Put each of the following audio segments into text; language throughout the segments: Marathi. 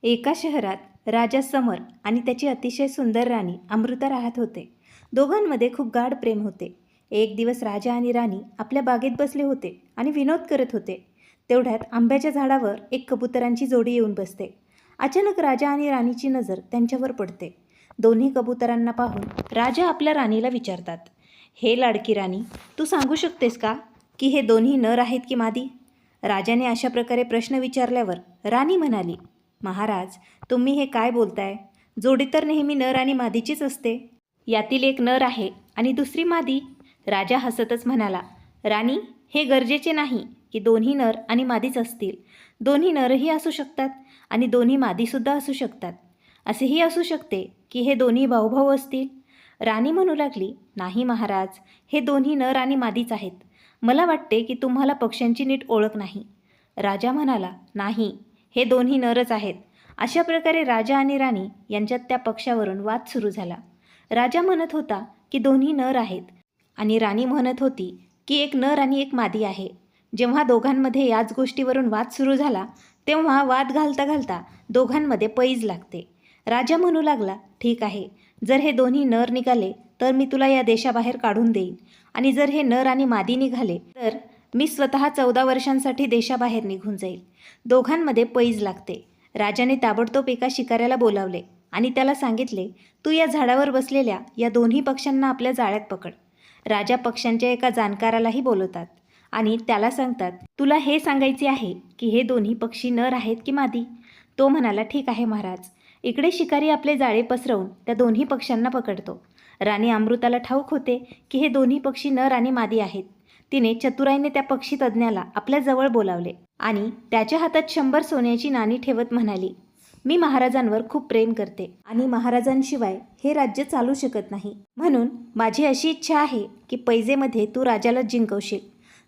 एका शहरात राजा समर आणि त्याची अतिशय सुंदर राणी अमृता राहत होते. दोघांमध्ये खूप गाढ प्रेम होते. एक दिवस राजा आणि राणी आपल्या बागेत बसले होते आणि विनोद करत होते. तेवढ्यात आंब्याच्या झाडावर एक कबुतरांची जोडी येऊन बसते. अचानक राजा आणि राणीची नजर त्यांच्यावर पडते. दोन्ही कबुतरांना पाहून राजा आपल्या राणीला विचारतात, हे लाडकी राणी, तू सांगू शकतेस का की हे दोन्ही नर आहेत की मादी? राजाने अशा प्रकारे प्रश्न विचारल्यावर राणी म्हणाली, महाराज, तुम्ही हे काय बोलताय? जोडी तर नेहमी नर आणि मादीचीच असते. यातील एक नर आहे आणि दुसरी मादी. राजा हसतच म्हणाला, राणी, हे गरजेचे नाही की दोन्ही नर आणि मादीच असतील. दोन्ही नरही असू शकतात आणि दोन्ही मादीसुद्धा असू शकतात. असेही असू शकते की हे दोन्ही भाऊभाऊ असतील. राणी म्हणू लागली, नाही महाराज, हे दोन्ही नर आणि मादीच आहेत. मला वाटते की तुम्हाला पक्ष्यांची नीट ओळख नाही. राजा म्हणाला, नाही, हे दोन्ही नरच आहेत. अशा प्रकारे राजा आणि राणी यांच्यात त्या पक्षावरून वाद सुरू झाला. राजा म्हणत होता की दोन्ही नर आहेत आणि राणी म्हणत होती की एक नर आणि एक मादी आहे. जेव्हा दोघांमध्ये याच गोष्टीवरून वाद सुरू झाला तेव्हा वाद घालता घालता दोघांमध्ये पैज लागते. राजा म्हणू लागला, ठीक आहे, जर हे दोन्ही नर निघाले तर मी तुला या देशाबाहेर काढून देईन आणि जर हे नर आणि मादी निघाले तर मी स्वतः 14 वर्षांसाठी देशाबाहेर निघून जाईल. दोघांमध्ये पैज लागते. राजाने ताबडतोब एका शिकाऱ्याला बोलावले आणि त्याला सांगितले, तू या झाडावर बसलेल्या या दोन्ही पक्ष्यांना आपल्या जाळ्यात पकड. राजा पक्ष्यांच्या एका जाणकारालाही बोलवतात आणि त्याला सांगतात, तुला हे सांगायचे आहे की हे दोन्ही पक्षी नर आहेत की मादी? तो म्हणाला, ठीक आहे महाराज. इकडे शिकारी आपले जाळे पसरवून त्या दोन्ही पक्ष्यांना पकडतो. राणी अमृताला ठाऊक होते की हे दोन्ही पक्षी नर आणि मादी आहेत. तिने चतुराईने त्या पक्षी तज्ज्ञाला आपल्या जवळ बोलावले आणि त्याच्या हातात 100 सोन्याची नाणी ठेवत म्हणाली, मी महाराजांवर खूप प्रेम करते आणि महाराजांशिवाय हे राज्य चालू शकत नाही. म्हणून माझी अशी इच्छा आहे की पैजेमध्ये तू राजाला जिंकवशील.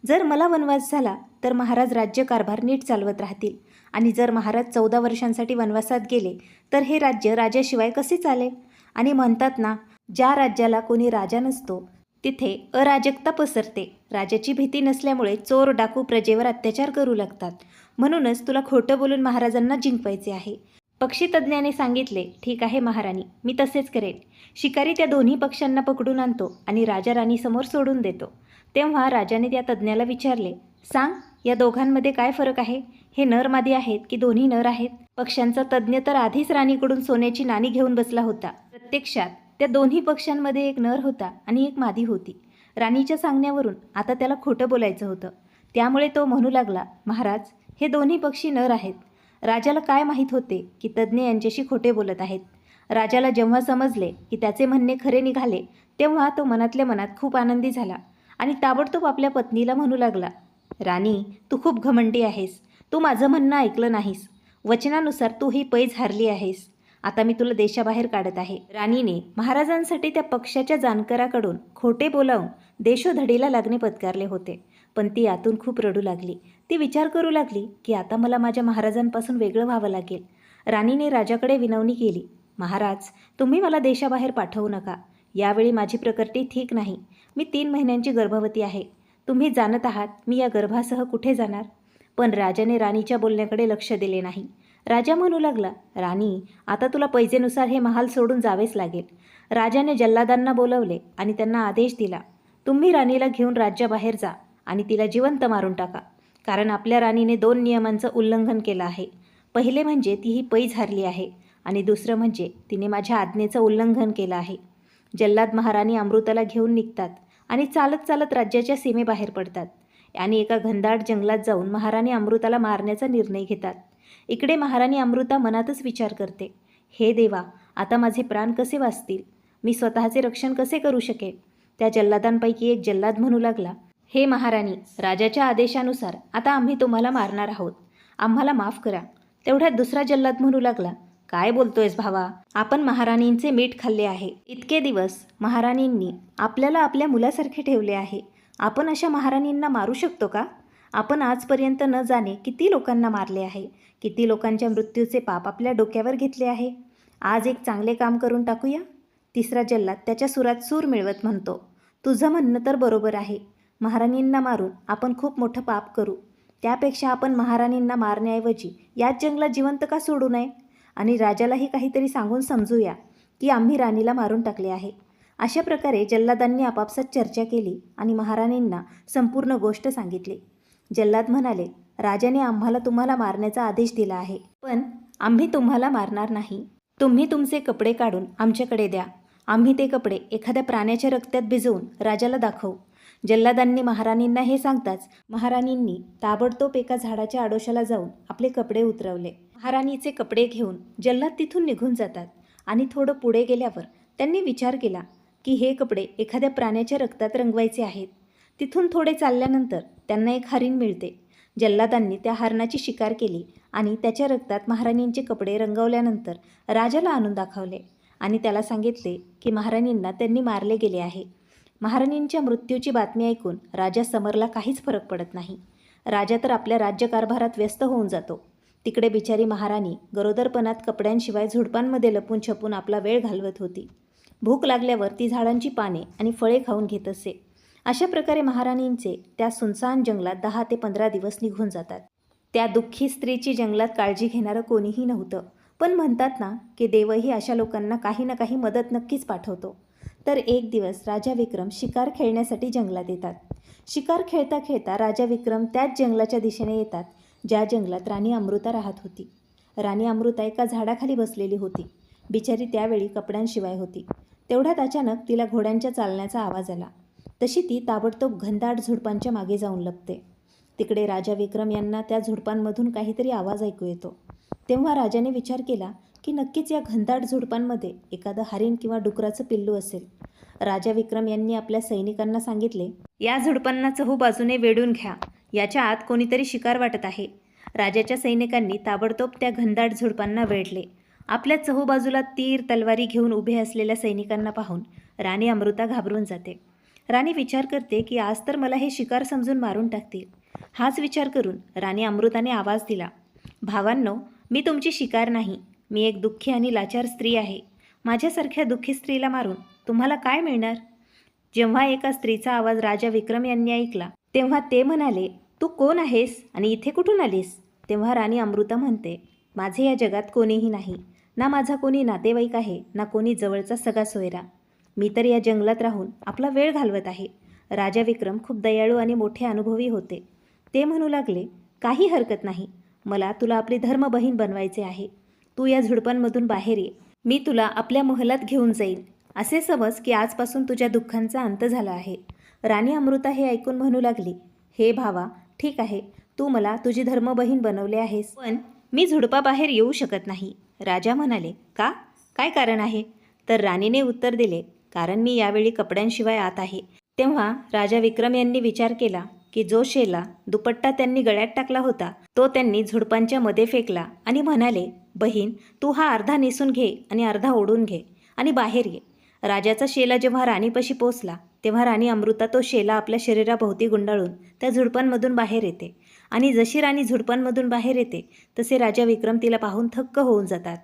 जर मला वनवास झाला तर महाराज राज्यकारभार नीट चालवत राहतील आणि जर महाराज 14 वर्षांसाठी वनवासात गेले तर हे राज्य राजाशिवाय कसे चालेल? आणि म्हणतात ना, ज्या राज्याला कोणी राजा नसतो तिथे अराजकता पसरते. राजाची भीती नसल्यामुळे चोर डाकू प्रजेवर अत्याचार करू लागतात. म्हणूनच तुला खोटं बोलून महाराजांना जिंकवायचे आहे. पक्षीतज्ञाने सांगितले, ठीक आहे महाराणी, मी तसेच करेन. शिकारी त्या दोन्ही पक्ष्यांना पकडून आणतो आणि राजा राणीसमोर सोडून देतो. तेव्हा राजाने त्या तज्ज्ञाला विचारले, सांग, या दोघांमध्ये काय फरक आहे? हे नर मादी आहेत की दोन्ही नर आहेत? पक्ष्यांचा तज्ज्ञ तर आधीच राणीकडून सोन्याची नाणी घेऊन बसला होता. प्रत्यक्षात त्या दोन्ही पक्ष्यांमध्ये एक नर होता आणि एक मादी होती. राणीच्या सांगण्यावरून आता त्याला खोटं बोलायचं होतं. त्यामुळे तो म्हणू लागला, महाराज, हे दोन्ही पक्षी नर आहेत. राजाला काय माहीत होते की तज्ज्ञ यांच्याशी खोटे बोलत आहेत. राजाला जेव्हा समजले की त्याचे म्हणणे खरे निघाले तेव्हा तो मनातल्या मनात खूप आनंदी झाला आणि ताबडतोब आपल्या पत्नीला म्हणू लागला, राणी, तू खूप घमंडी आहेस. तू माझं म्हणणं ऐकलं नाहीस. वचनानुसार तू ही पैज हारली आहेस. आता मी तुला देशाबाहेर काढत आहे. राणीने महाराजांसाठी त्या पक्षाच्या जाणकाराकडून खोटे बोलावून देशोधडीला लागणे पत्कारले होते. पण ती आतून खूप रडू लागली. ती विचार करू लागली की आता मला माझ्या महाराजांपासून वेगळं व्हावं लागेल. राणीने राजाकडे विनवणी केली, महाराज, तुम्ही मला देशाबाहेर पाठवू नका. यावेळी माझी प्रकृती ठीक नाही. मी 3 महिन्यांची गर्भवती आहे. तुम्ही जाणत आहात मी या गर्भासह कुठे जाणार? पण राजाने राणीच्या बोलण्याकडे लक्ष दिले नाही. राजा म्हणू लागला, राणी, आता तुला पैजेनुसार हे महाल सोडून जावेच लागेल. राजाने जल्लादांना बोलवले आणि त्यांना आदेश दिला, तुम्ही राणीला घेऊन राज्याबाहेर जा आणि तिला जिवंत मारून टाका. कारण आपल्या राणीने 2 नियमांचं उल्लंघन केलं आहे. पहिले म्हणजे ती ही पैज हारली आहे आणि दुसरं म्हणजे तिने माझ्या आज्ञेचं उल्लंघन केलं आहे. जल्लाद महाराणी अमृताला घेऊन निघतात आणि चालत चालत राज्याच्या सीमेबाहेर पडतात आणि एका घनदाट जंगलात जाऊन महाराणी अमृताला मारण्याचा निर्णय घेतात. इकडे महाराणी अमृता मनातच विचार करते, हे देवा, आता माझे प्राण कसे वाचतील? मी स्वतःचे रक्षण कसे करू शकेन? त्या जल्लादांपैकी एक जल्लाद म्हणू लागला, हे महाराणी, राजाच्या आदेशानुसार आता आम्ही तुम्हाला मारणार आहोत. आम्हाला माफ करा. तेवढ्यात दुसरा जल्लाद म्हणू लागला, काय बोलतोयस भावा? आपण महाराणींचे मीठ खाल्ले आहे. इतके दिवस महाराणींनी आपल्याला आपल्या मुलासारखे ठेवले आहे. आपण अशा महाराणींना मारू शकतो का? आपण आजपर्यंत न जाणे किती लोकांना मारले आहे. किती लोकांच्या मृत्यूचे पाप आपल्या डोक्यावर घेतले आहे. आज एक चांगले काम करून टाकूया. तिसरा जल्लाद त्याच्या सुरात सूर मिळवत म्हणतो, तुझं म्हणणं तर बरोबर आहे. महाराणींना मारून आपण खूप मोठं पाप करू. त्यापेक्षा आपण महाराणींना मारण्याऐवजी याच जंगलात जिवंत का सोडू नये? आणि राजालाही काहीतरी सांगून समजूया की आम्ही राणीला मारून टाकले आहे. अशा प्रकारे जल्लादांनी आपापसात चर्चा केली आणि महाराणींना संपूर्ण गोष्ट सांगितली. जल्लाद म्हणाले, राजाने आम्हाला तुम्हाला मारण्याचा आदेश दिला आहे, पण आम्ही तुम्हाला मारणार नाही. तुम्ही तुमचे कपडे काढून आमच्याकडे द्या. आम्ही ते कपडे एखाद्या प्राण्याच्या रक्तात भिजवून राजाला दाखवू. जल्लादांनी महाराणींना हे सांगताच महाराणींनी ताबडतोब एका झाडाच्या आडोशाला जाऊन आपले कपडे उतरवले. महाराणीचे कपडे घेऊन जल्लाद तिथून निघून जातात आणि थोडं पुढे गेल्यावर त्यांनी विचार केला की हे कपडे एखाद्या प्राण्याच्या रक्तात रंगवायचे आहेत. तिथून थोडे चालल्यानंतर त्यांना एक हरीण मिळते. जल्लादांनी त्या हरणाची शिकार केली आणि त्याच्या रक्तात महाराणींचे कपडे रंगवल्यानंतर राजाला आणून दाखवले आणि त्याला सांगितले की महाराणींना त्यांनी मारले गेले आहे. महाराणींच्या मृत्यूची बातमी ऐकून राजा समरला काहीच फरक पडत नाही. राजा तर आपल्या राज्यकारभारात व्यस्त होऊन जातो. तिकडे बिचारी महाराणी गरोदरपणात कपड्यांशिवाय झुडपांमध्ये लपून छपून आपला वेळ घालवत होती. भूक लागल्यावर ती झाडांची पाने आणि फळे खाऊन घेत असे. अशा प्रकारे महाराणींचे त्या सुनसान जंगलात 10 ते 15 दिवस निघून जातात. त्या दुःखी स्त्रीची जंगलात काळजी घेणारं कोणीही नव्हतं. पण म्हणतात ना की देवही अशा लोकांना काही ना काही मदत नक्कीच पाठवतो. तर एक दिवस राजा विक्रम शिकार खेळण्यासाठी जंगलात येतात. शिकार खेळता खेळता राजा विक्रम त्याच जंगलाच्या दिशेने येतात ज्या जंगलात राणी अमृता राहत होती. राणी अमृता एका झाडाखाली बसलेली होती. बिचारी त्यावेळी कपड्यांशिवाय होती. तेवढ्यात अचानक तिला घोड्यांच्या चालण्याचा आवाज आला. तशी ती ताबडतोब घनदाट झुडपांच्या मागे जाऊन लपते. तिकडे राजा विक्रम यांना त्या झुडपांमधून काहीतरी आवाज ऐकू येतो. तेव्हा राजाने विचार केला की नक्कीच या घनदाट झुडपांमध्ये एखादं हरीण किंवा डुकराचं पिल्लू असेल. राजा विक्रम यांनी आपल्या सैनिकांना सांगितले, या झुडपांना चहूबाजूने वेढून घ्या. याच्या आत कोणीतरी शिकार वाटत आहे. राजाच्या सैनिकांनी ताबडतोब त्या घनदाट झुडपांना वेढले. आपल्या चहूबाजूला तीर तलवारी घेऊन उभे असलेल्या सैनिकांना पाहून राणी अमृता घाबरून जाते. राणी विचार करते की आज तर मला हे शिकार समजून मारून टाकतील. हाच विचार करून राणी अमृताने आवाज दिला, भावांनो, मी तुमची शिकार नाही. मी एक दुःखी आणि लाचार स्त्री आहे. माझ्यासारख्या दुःखी स्त्रीला मारून तुम्हाला काय मिळणार? जेव्हा एका स्त्रीचा आवाज राजा विक्रम यांनी ऐकला तेव्हा ते म्हणाले, तू कोण आहेस आणि इथे कुठून आलीस? तेव्हा राणी अमृता म्हणते, माझे या जगात कोणीही नाही. ना माझा कोणी नातेवाईक आहे, ना कोणी जवळचा सगा सोयरा. मी तर या जंगलात राहून आपला वेळ घालवत आहे. राजा विक्रम खूप दयाळू आणि मोठे अनुभवी होते. ते म्हणू लागले, काही हरकत नाही. मला तुला आपली धर्मबहीण बनवायचे आहे. तू या झुडपांमधून बाहेर ये. मी तुला आपल्या महलात घेऊन जाईल. असे समज की आजपासून तुझ्या दुःखांचा अंत झाला आहे. राणी अमृता हे ऐकून म्हणू लागली, हे भावा, ठीक आहे, तू मला तुझी धर्मबहीण बनवले आहेस, पण मी झुडपाबाहेर येऊ शकत नाही. राजा म्हणाले, का? काय कारण आहे? तर राणीने उत्तर दिले, कारण मी यावेळी कपड्यांशिवाय आत आहे. तेव्हा राजा विक्रम यांनी विचार केला की जो शेला दुपट्टा त्यांनी गळ्यात टाकला होता तो त्यांनी झुडपांच्या मध्ये फेकला आणि म्हणाले, बहीण, तू हा अर्धा नेसून घे आणि अर्धा ओढून घे आणि बाहेर ये. राजाचा शेला जेव्हा राणीपाशी पोचला तेव्हा राणी अमृता तो शेला आपल्या शरीराभोवती गुंडाळून त्या झुडपांमधून बाहेर येते आणि जशी राणी झुडपांमधून बाहेर येते तसे राजा विक्रम तिला पाहून थक्क होऊन जातात.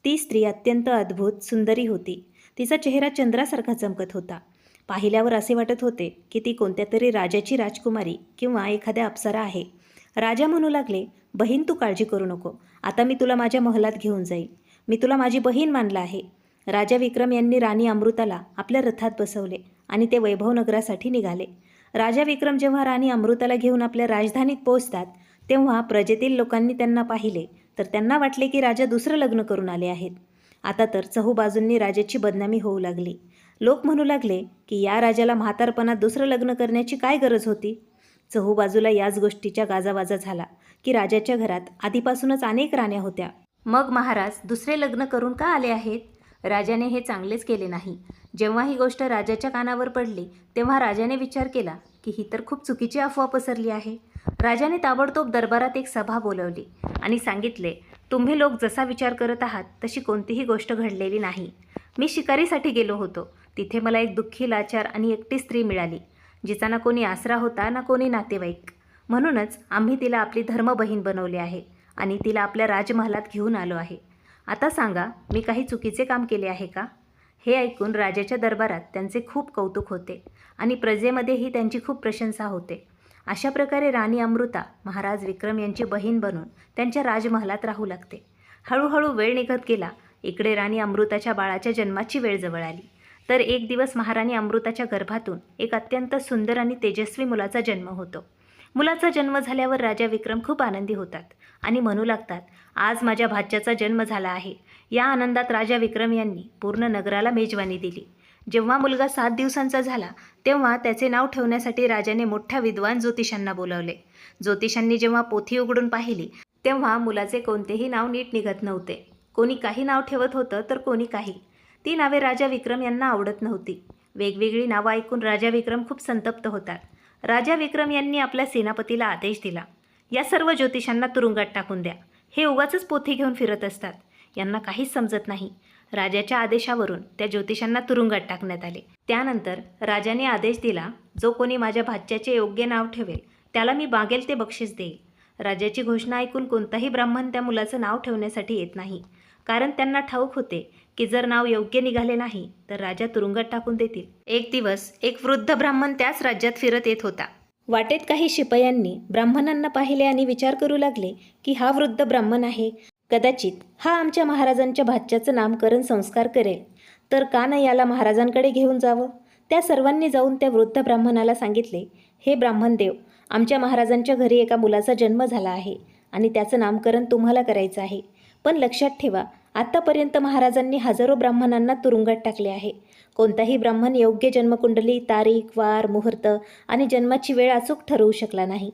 ती स्त्री अत्यंत अद्भुत सुंदरी होती. तिचा चेहरा चंद्रासारखा चमकत होता. पाहिल्यावर असे वाटत होते की ती कोणत्या तरी राजाची राजकुमारी किंवा एखाद्या अप्सरा आहे. राजा म्हणू लागले, बहीण, तू काळजी करू नको. आता मी तुला माझ्या महलात घेऊन जाईल. मी तुला माझी बहीण मानला आहे. राजा विक्रम यांनी राणी अमृताला आपल्या रथात बसवले आणि ते वैभवनगरासाठी निघाले. राजा विक्रम जेव्हा राणी अमृताला घेऊन आपल्या राजधानीत पोहोचतात तेव्हा प्रजेतील लोकांनी त्यांना पाहिले तर त्यांना वाटले की राजा दुसरं लग्न करून आले आहेत. आता तर चहूबाजूंनी राजाची बदनामी होऊ लागली. लोक म्हणू लागले की या राजाला म्हातारपणात दुसरं लग्न करण्याची काय गरज होती? चहूबाजूला याच गोष्टीच्या गाजावाजा झाला की राजाच्या घरात आधीपासूनच अनेक राण्या होत्या. मग महाराज दुसरे लग्न करून का आले आहेत? राजाने हे चांगलेच केले नाही. जेव्हा ही गोष्ट राजाच्या कानावर पडली तेव्हा राजाने विचार केला की ही तर खूप चुकीची अफवा पसरली आहे. राजाने ताबडतोब दरबारात एक सभा बोलवली आणि सांगितले, तुम्ही लोक जसा विचार करत आहात तशी कोणतीही गोष्ट घडलेली नाही. मी शिकारीसाठी गेलो होतो. तिथे मला एक दुःखी, लाचार आणि एकटी स्त्री मिळाली, जिचा ना कोणी आसरा होता ना कोणी नातेवाईक. म्हणूनच आम्ही तिला आपली धर्मबहीण बनवली आहे आणि तिला आपल्या राजमहालात घेऊन आलो आहे. आता सांगा, मी काही चुकीचे काम केले आहे का? हे ऐकून राजाच्या दरबारात त्यांचे खूप कौतुक होते आणि प्रजेमध्येही त्यांची खूप प्रशंसा होते. अशा प्रकारे राणी अमृता महाराज विक्रम यांची बहीण बनून त्यांच्या राजमहालात राहू लागते. हळूहळू वेळ निघत गेला. इकडे राणी अमृताच्या बाळाच्या जन्माची वेळ जवळ आली. तर एक दिवस महाराणी अमृताच्या गर्भातून एक अत्यंत सुंदर आणि तेजस्वी मुलाचा जन्म होतो. मुलाचा जन्म झाल्यावर राजा विक्रम खूप आनंदी होतात आणि म्हणू लागतात, आज माझ्या भाच्याचा जन्म झाला आहे. या आनंदात राजा विक्रम यांनी पूर्ण नगराला मेजवानी दिली. जेव्हा मुलगा 7 दिवसांचा झाला तेव्हा त्याचे नाव ठेवण्यासाठी राजाने मोठ्या विद्वान ज्योतिषांना बोलावले. ज्योतिषांनी जेव्हा पोथी उघडून पाहिली तेव्हा मुलाचे कोणतेही नाव नीट निघत नव्हते. कोणी काही नाव ठेवत होतं तर कोणी काही. ती नावे राजा विक्रम यांना आवडत नव्हती. वेगवेगळी नावं ऐकून राजा विक्रम खूप संतप्त होतात. राजा विक्रम यांनी आपल्या सेनापतीला आदेश दिला, या सर्व ज्योतिषांना तुरुंगात टाकून द्या. हे उगाचच पोथी घेऊन फिरत असतात. यांना काहीच समजत नाही. राजाच्या आदेशावरून त्या ज्योतिषांना तुरुंगात टाकण्यात आले. त्यानंतर राजाने आदेश दिला, जो कोणी माझ्या भाच्याचे योग्य नाव ठेवेल त्याला मी मागेल ते बक्षीस देईल. राजाची घोषणा ऐकून कोणताही ब्राह्मण त्या मुलाचं नाव ठेवण्यासाठी येत नाही. कारण त्यांना ठाऊक होते की जर नाव योग्य निघाले नाही तर राजा तुरुंगात टाकून देतील. एक दिवस एक वृद्ध ब्राह्मण त्याच राज्यात फिरत येत होता. वाटेत काही शिपायांनी ब्राह्मणांना पाहिले आणि विचार करू लागले की हा वृद्ध ब्राह्मण आहे. कदाचित हा आमच्या महाराजांच्या भाच्याचं नामकरण संस्कार करेल, तर का नाही याला महाराजांकडे घेऊन जावं. त्या सर्वांनी जाऊन त्या वृद्ध ब्राह्मणाला सांगितले, हे ब्राह्मण देव, आमच्या महाराजांच्या घरी एका मुलाचा जन्म झाला आहे आणि त्याचं नामकरण तुम्हाला करायचं आहे. पण लक्षात ठेवा, आत्तापर्यंत महाराजांनी हजारो ब्राह्मणांना तुरुंगात टाकले आहे. कोणताही ब्राह्मण योग्य जन्मकुंडली, तारीख, वार, मुहूर्त आणि जन्माची वेळ अचूक ठरवू शकला नाही.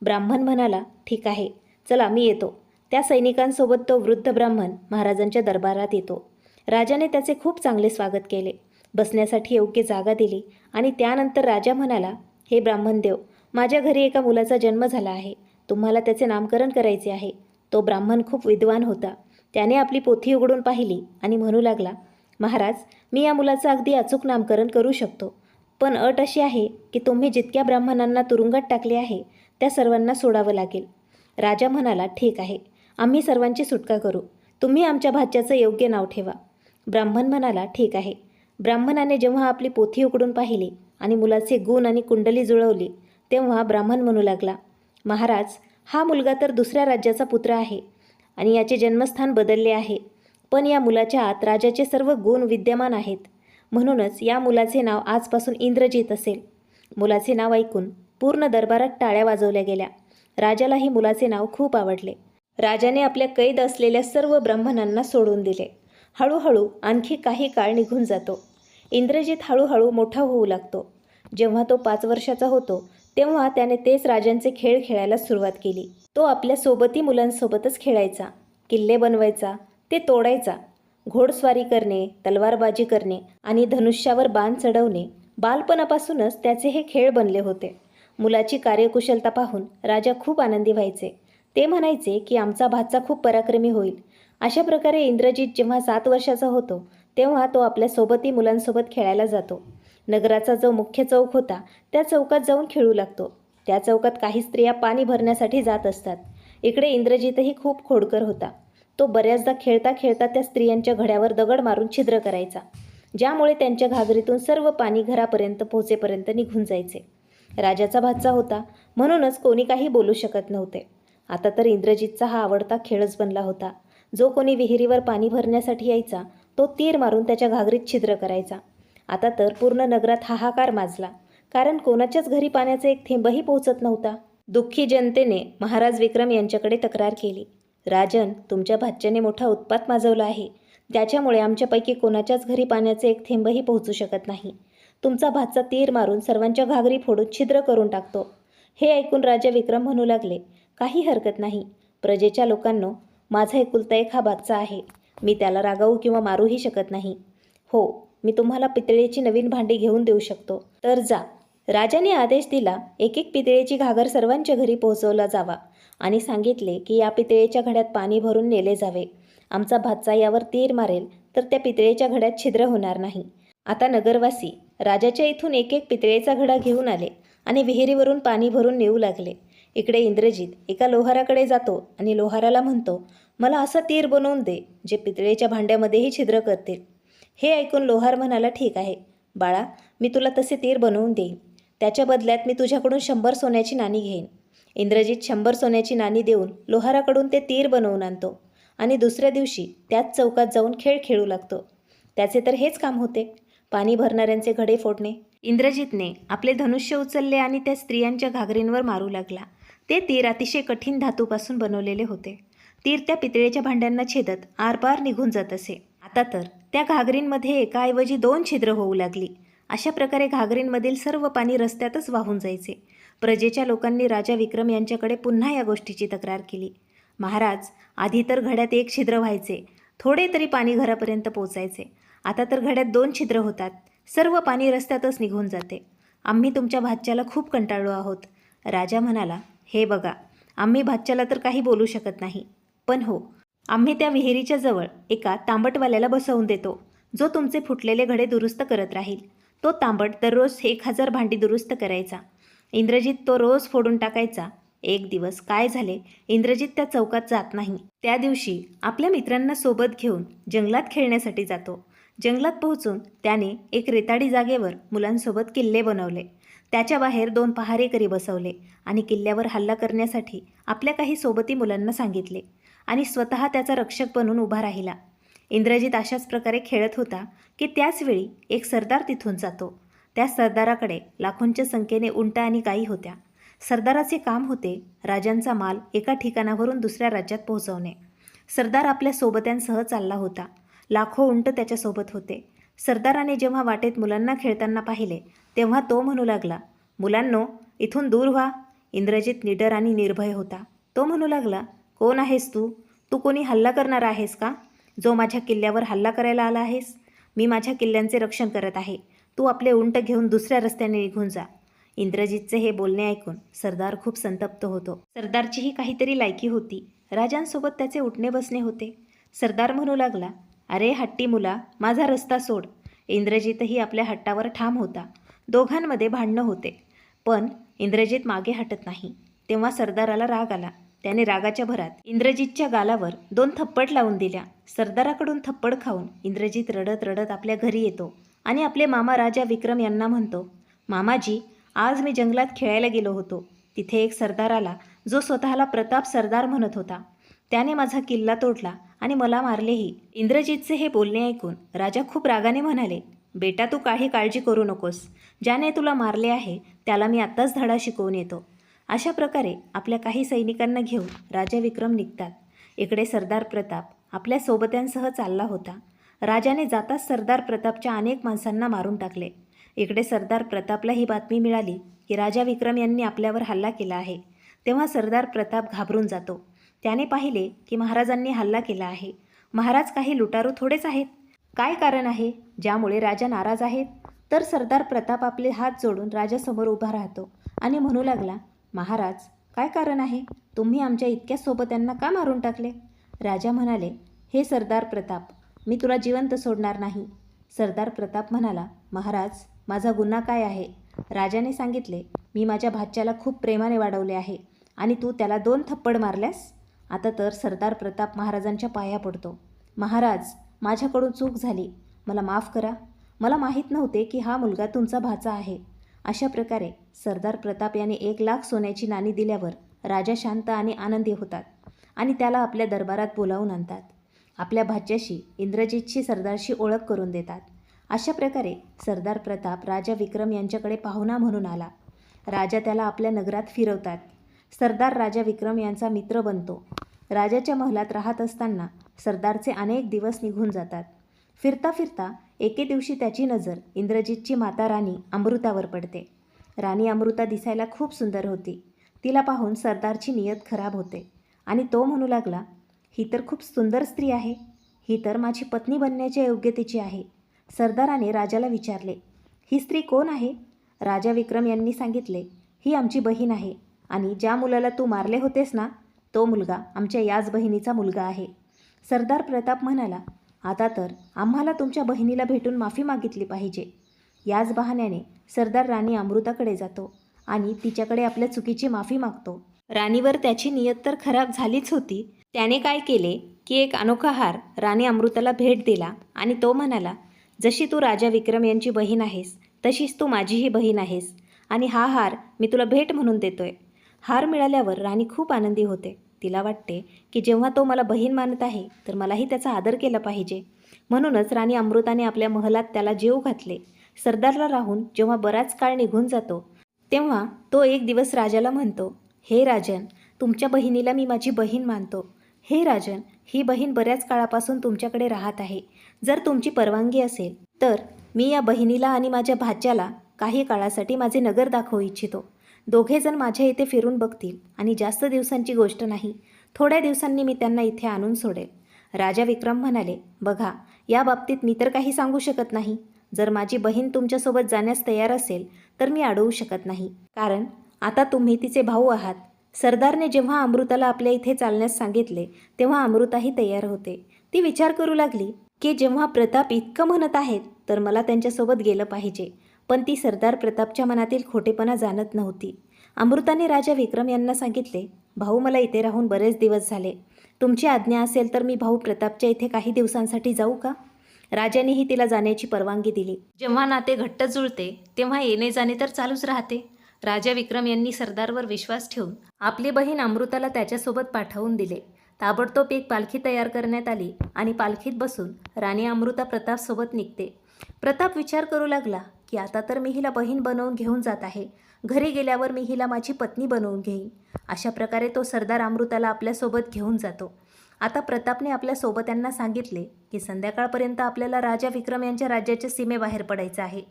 ब्राह्मण म्हणाला, ठीक आहे, चला मी येतो. त्या सैनिकांसोबत तो वृद्ध ब्राह्मण महाराजांच्या दरबारात येतो. राजाने त्याचे खूप चांगले स्वागत केले, बसण्यासाठी योग्य जागा दिली आणि त्यानंतर राजा म्हणाला, हे ब्राह्मण देव, माझ्या घरी एका मुलाचा जन्म झाला आहे. तुम्हाला त्याचे नामकरण करायचे आहे. तो ब्राह्मण खूप विद्वान होता. त्याने आपली पोथी उघडून पाहिली आणि म्हणू लागला, महाराज, मी या मुलाचं अगदी अचूक नामकरण करू शकतो. पण अट अशी आहे की तुम्ही जितक्या ब्राह्मणांना तुरुंगात टाकले आहे त्या सर्वांना सोडावं लागेल. राजा म्हणाला, ठीक आहे, आम्ही सर्वांची सुटका करू. तुम्ही आमच्या भाच्याचं योग्य नाव ठेवा. ब्राह्मण म्हणाला, ठीक आहे. ब्राह्मणाने जेव्हा आपली पोथी उघडून पाहिली आणि मुलाचे गुण आणि कुंडली जुळवली तेव्हा ब्राह्मण म्हणू लागला, महाराज, हा मुलगा तर दुसऱ्या राज्याचा पुत्र आहे आणि याचे जन्मस्थान बदलले आहे. पण या मुलाच्या आत राजाचे सर्व गुण विद्यमान आहेत. म्हणूनच या मुलाचे नाव आजपासून इंद्रजित असेल. मुलाचे नाव ऐकून पूर्ण दरबारात टाळ्या वाजवल्या गेल्या. राजालाही मुलाचे नाव खूप आवडले. राजाने आपल्या कैद असलेल्या सर्व ब्राह्मणांना सोडून दिले. हळूहळू आणखी काही काळ निघून जातो. इंद्रजित हळूहळू मोठा होऊ लागतो. जेव्हा तो 5 वर्षाचा होतो तेव्हा त्याने तेच राजांचे खेळ खेळायला सुरुवात केली. तो आपल्या सोबती मुलांसोबतच खेळायचा, किल्ले बनवायचा, ते तोडायचा, घोडस्वारी करणे, तलवारबाजी करणे आणि धनुष्यावर बाण चढवणे बालपणापासूनच त्याचे हे खेळ बनले होते. मुलाची कार्यकुशलता पाहून राजा खूप आनंदी व्हायचे. ते म्हणायचे की आमचा भाचा खूप पराक्रमी होईल. अशा प्रकारे इंद्रजित जेव्हा 7 वर्षाचा होतो तेव्हा तो आपल्या सोबती मुलांसोबत खेळायला जातो. नगराचा जो मुख्य चौक होता त्या चौकात जाऊन खेळू लागतो. त्या चौकात काही स्त्रिया पाणी भरण्यासाठी जात असतात. इकडे इंद्रजितही खूप खोडकर होता. तो बऱ्याचदा खेळता खेळता त्या स्त्रियांच्या घड्यावर दगड मारून छिद्र करायचा, ज्यामुळे त्यांच्या घागरीतून सर्व पाणी घरापर्यंत पोहोचेपर्यंत निघून जायचे. राजाचा भाचा होता म्हणूनच कोणी काही बोलू शकत नव्हते. आता तर इंद्रजितचा हा आवडता खेळच बनला होता. जो कोणी विहिरीवर पाणी भरण्यासाठी यायचा तो तीर मारून त्याच्या घागरीत छिद्र करायचा. आता तर पूर्ण नगरात हाहाकार माजला, कारण कोणाच्याच घरी पाण्याचा एक थेंबही पोहोचत नव्हता. दुःखी जनतेने महाराज विक्रम यांच्याकडे तक्रार केली, राजन, तुमच्या भाच्याने मोठा उत्पात माजवला आहे. त्याच्यामुळे आमच्यापैकी कोणाच्याच घरी पाण्याचे एक थेंबही पोहोचू शकत नाही. तुमचा भाचा तीर मारून सर्वांच्या घागरी फोडून छिद्र करून टाकतो. हे ऐकून राजा विक्रम म्हणू लागले, काही हरकत नाही. प्रजेच्या लोकांनो, माझा एकुलता एक हा भाचा आहे. मी त्याला रागावू किंवा मारूही शकत नाही. हो, मी तुम्हाला पितळेची नवीन भांडी घेऊन देऊ शकतो, तर जा. राजाने आदेश दिला, एक एक पितळेची घागर सर्वांच्या घरी पोहोचवला जावा आणि सांगितले की या पितळेच्या घड्यात पाणी भरून नेले जावे. आमचा भाचा यावर तीर मारेल तर त्या पितळेच्या घड्यात छिद्र होणार नाही. आता नगरवासी राजाच्या इथून एक एक पितळेचा घडा घेऊन आले आणि विहिरीवरून पाणी भरून नेऊ लागले. इकडे इंद्रजित एका लोहाराकडे जातो आणि लोहाराला म्हणतो, मला असा तीर बनवून दे जे पितळेच्या भांड्यामध्येही छिद्र करतील. हे ऐकून लोहार म्हणाला, ठीक आहे बाळा, मी तुला तसे तीर बनवून देईन. त्याच्या बदल्यात मी तुझ्याकडून 100 सोन्याची नाणी घेईन. इंद्रजित 100 सोन्याची नाणी देऊन लोहाराकडून ते तीर बनवून आणतो आणि दुसऱ्या दिवशी त्याच चौकात जाऊन खेळ खेळू लागतो. त्याचे तर हेच काम होते, पाणी भरणाऱ्यांचे घडे फोडणे. इंद्रजितने आपले धनुष्य उचलले आणि त्या स्त्रियांच्या घागरींवर मारू लागला. ते तीर अतिशय कठीण धातूपासून बनवलेले होते. तीर त्या पितळेच्या भांड्यांना छेदत आरपार निघून जात असे. आता तर त्या घागरींमध्ये एकाऐवजी 2 छिद्र होऊ लागली. अशा प्रकारे घागरींमधील सर्व पाणी रस्त्यातच वाहून जायचे. प्रजेच्या लोकांनी राजा विक्रम यांच्याकडे पुन्हा या गोष्टीची तक्रार केली. महाराज, आधी तर घड्यात 1 छिद्र व्हायचे, थोडे तरी पाणी घरापर्यंत पोचायचे. आता तर घड्यात 2 छिद्र होतात, सर्व पाणी रस्त्यातच निघून जाते. आम्ही तुमच्या भाच्याला खूप कंटाळलो आहोत. राजा म्हणाला, हे बघा, आम्ही भाच्याला तर काही बोलू शकत नाही, पण हो, आम्ही त्या विहिरीच्या जवळ एका तांबटवाल्याला बसवून देतो, जो तुमचे फुटलेले घडे दुरुस्त करत राहील. तो तांबट दररोज 1000 भांडी दुरुस्त करायचा. इंद्रजित तो रोज फोडून टाकायचा. एक दिवस काय झाले, इंद्रजित त्या चौकात जात नाही. त्या दिवशी आपल्या मित्रांना सोबत घेऊन जंगलात खेळण्यासाठी जातो. जंगलात पोहोचून त्याने एक रेताडी जागेवर मुलांसोबत किल्ले बनवले. त्याच्या बाहेर 2 पहारेकरी बसवले आणि किल्ल्यावर हल्ला करण्यासाठी आपल्या काही सोबती मुलांना सांगितले आणि स्वतः त्याचा रक्षक बनून उभा राहिला. इंद्रजित अशाच प्रकारे खेळत होता की त्याचवेळी एक सरदार तिथून जातो. त्या सरदाराकडे लाखोंच्या संख्येने उंट आणि गायी होत्या. सरदाराचे काम होते राजांचा माल एका ठिकाणावरून दुसऱ्या राज्यात पोहोचवणे. सरदार आपल्या सोबत्यांसह चालला होता. लाखो उंट त्याच्यासोबत होते. सरदाराने जेव्हा वाटेत मुलांना खेळताना पाहिले तेव्हा तो म्हणू लागला, मुलांनो, इथून दूर व्हा. इंद्रजित निडर आणि निर्भय होता. तो म्हणू लागला, कोण आहेस तू? तू कोणी हल्ला करणार आहेस का? जो माझ्या किल्ल्यावर हल्ला करायला आला आहेस? मी माझ्या किल्ल्यांचे रक्षण करत आहे. तू आपले उंट घेऊन दुसऱ्या रस्त्याने निघून जा. इंद्रजितचे हे बोलणे ऐकून सरदार खूप संतप्त होतो. सरदारचीही काहीतरी लायकी होती. राजांसोबत त्याचे उठणे बसणे होते. सरदार म्हणू लागला, अरे हट्टी मुला, माझा रस्ता सोड. इंद्रजितही आपल्या हट्टावर ठाम होता. दोघांमध्ये भांडणं होते, पण इंद्रजित मागे हटत नाही. तेव्हा सरदाराला राग आला. त्याने रागाच्या भरात इंद्रजितच्या गालावर 2 थप्पड लावून दिल्या. सरदाराकडून थप्पड खाऊन इंद्रजित रडत रडत आपल्या घरी येतो आणि आपले मामा राजा विक्रम यांना म्हणतो, मामाजी, आज मी जंगलात खेळायला गेलो होतो. तिथे एक सरदार आला, जो स्वतःला प्रताप सरदार म्हणत होता. त्याने माझा किल्ला तोडला आणि मला मारलेही. इंद्रजितचे हे बोलणे ऐकून राजा खूप रागाने म्हणाले, बेटा, तू काही काळजी करू नकोस. ज्याने तुला मारले आहे त्याला मी आत्ताच धडा शिकवून येतो. अशा प्रकारे आपल्या काही सैनिकांना घेऊन राजा विक्रम निघतात. इकडे सरदार प्रताप आपल्या सोबत्यांसह चालला होता. राजाने जाताच सरदार प्रतापच्या अनेक माणसांना मारून टाकले. इकडे सरदार प्रतापला ही बातमी मिळाली की राजा विक्रम यांनी आपल्यावर हल्ला केला आहे. तेव्हा सरदार प्रताप घाबरून जातो. त्याने पाहिले की महाराजांनी हल्ला केला आहे. महाराज काही लुटारू थोडेच आहेत. काय कारण आहे ज्यामुळे राजा नाराज आहेत? तर सरदार प्रताप आपले हात जोडून राजासमोर उभा राहतो आणि म्हणू लागला, महाराज, काय कारण आहे? तुम्ही आमच्या इतक्या सोबत्यांना का मारून टाकले? राजा म्हणाले, हे सरदार प्रताप, मी तुला जिवंत सोडणार नाही. सरदार प्रताप म्हणाला, महाराज, माझा गुन्हा काय आहे? राजाने सांगितले, मी माझ्या भाच्याला खूप प्रेमाने वाढवले आहे आणि तू त्याला 2 थप्पड मारल्यास? आता तर सरदार प्रताप महाराजांच्या पाया पडतो. महाराज, माझ्याकडून चूक झाली, मला माफ करा. मला माहीत नव्हते की हा मुलगा तुमचा भाचा आहे. अशा प्रकारे सरदार प्रताप यांनी 1,00,000 सोन्याची नाणी दिल्यावर राजा शांत आणि आनंदी होतात आणि त्याला आपल्या दरबारात बोलावून आणतात. आपल्या भाच्याशी इंद्रजितची सरदारशी ओळख करून देतात. अशा प्रकारे सरदार प्रताप राजा विक्रम यांच्याकडे पाहुणा म्हणून आला. राजा त्याला आपल्या नगरात फिरवतात. सरदार राजा विक्रम यांचा मित्र बनतो. राजाच्या महलात राहत असताना सरदारचे अनेक दिवस निघून जातात. फिरता फिरता एके दिवशी त्याची नजर इंद्रजितची माता राणी अमृतावर पडते. राणी अमृता दिसायला खूप सुंदर होती. तिला पाहून सरदारची नियत खराब होते आणि तो म्हणू लागला, ही तर खूप सुंदर स्त्री आहे. ही तर माझी पत्नी बनण्याच्या योग्यतेची आहे. सरदाराने राजाला विचारले, ही स्त्री कोण आहे? राजा विक्रम यांनी सांगितले, ही आमची बहीण आहे आणि ज्या मुलाला तू मारले होतेस ना, तो मुलगा आमच्या याच बहिणीचा मुलगा आहे. सरदार प्रताप म्हणाला, आता तर आम्हाला तुमच्या बहिणीला भेटून माफी मागितली पाहिजे. याच बहाण्याने सरदार राणी अमृताकडे जातो आणि तिच्याकडे आपल्या चुकीची माफी मागतो. राणीवर त्याची नियत तर खराब झालीच होती. त्याने काय केले की एक अनोखा हार राणी अमृताला भेट दिला आणि तो म्हणाला, जशी तू राजा विक्रम यांची बहीण आहेस तशीच तू माझीही बहीण आहेस आणि हा हार मी तुला भेट म्हणून देतोय. हार मिळाल्यावर राणी खूप आनंदी होते. तिला वाटते की जेव्हा तो मला बहीण मानत आहे तर मलाही त्याचा आदर केला पाहिजे. म्हणूनच राणी अमृताने आपल्या महलात त्याला जेवू घातले. सरदारला राहून जेव्हा बराच काळ निघून जातो तेव्हा तो एक दिवस राजाला म्हणतो, हे राजन, तुमच्या बहिणीला मी माझी बहीण मानतो. हे राजन, ही बहीण बऱ्याच काळापासून तुमच्याकडे राहत आहे. जर तुमची परवानगी असेल तर मी या बहिणीला आणि माझ्या भाच्याला काही काळासाठी माझे नगर दाखवू इच्छितो. दोघेजण माझ्या इथे फिरून बघतील आणि जास्त दिवसांची गोष्ट नाही, थोड्या दिवसांनी मी त्यांना इथे आणून सोडेल. राजा विक्रम म्हणाले, बघा, या बाबतीत मी तर काही सांगू शकत नाही. जर माझी बहीण तुमच्यासोबत जाण्यास तयार असेल तर मी अडवू शकत नाही, कारण आता तुम्ही तिचे भाऊ आहात. सरदारने जेव्हा अमृताला आपल्या इथे चालण्यास सांगितले तेव्हा अमृताही तयार होते. ती विचार करू लागली की जेव्हा प्रताप इतकं म्हणत आहेत तर मला त्यांच्यासोबत गेलं पाहिजे. पण ती सरदार प्रतापच्या मनातील खोटेपणा जाणत नव्हती. अमृताने राजा विक्रम यांना सांगितले, भाऊ, मला इथे राहून बरेच दिवस झाले. तुमची आज्ञा असेल तर मी भाऊ प्रतापच्या इथे काही दिवसांसाठी जाऊ का? राजानेही तिला जाण्याची परवानगी दिली. जेव्हा नाते घट्ट जुळते तेव्हा येणे जाणे तर चालूच राहते. राजा विक्रम यांनी सरदारवर विश्वास ठेवून आपली बहीण अमृताला त्याच्यासोबत पाठवून दिले. ताबडतोब एक पालखी तयार करण्यात आली आणि पालखीत बसून राणी अमृता प्रतापसोबत निघते. प्रताप विचार करू लागला की आता तर मी हिला बहीण बनवून घेऊन जात आहे. घरी गेल्यावर मी हिला माझी पत्नी बनवून घेईन. अशा प्रकारे तो सरदार अमृताला आपल्यासोबत घेऊन जातो. आता प्रतापने आपल्या सोबत्यांना सांगितले की संध्याकाळपर्यंत आपल्याला राजा विक्रम यांच्या राज्याच्या सीमेबाहेर पडायचं आहे,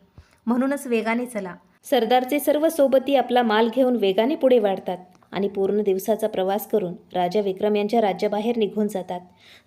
म्हणूनच वेगाने चला. सरदारचे सर्व सोबती आपला माल घेऊन वेगाने पुढे वाढतात आणि पूर्ण दिवसाचा प्रवास करून राजा विक्रम यांच्या राज्याबाहेर निघून जातात.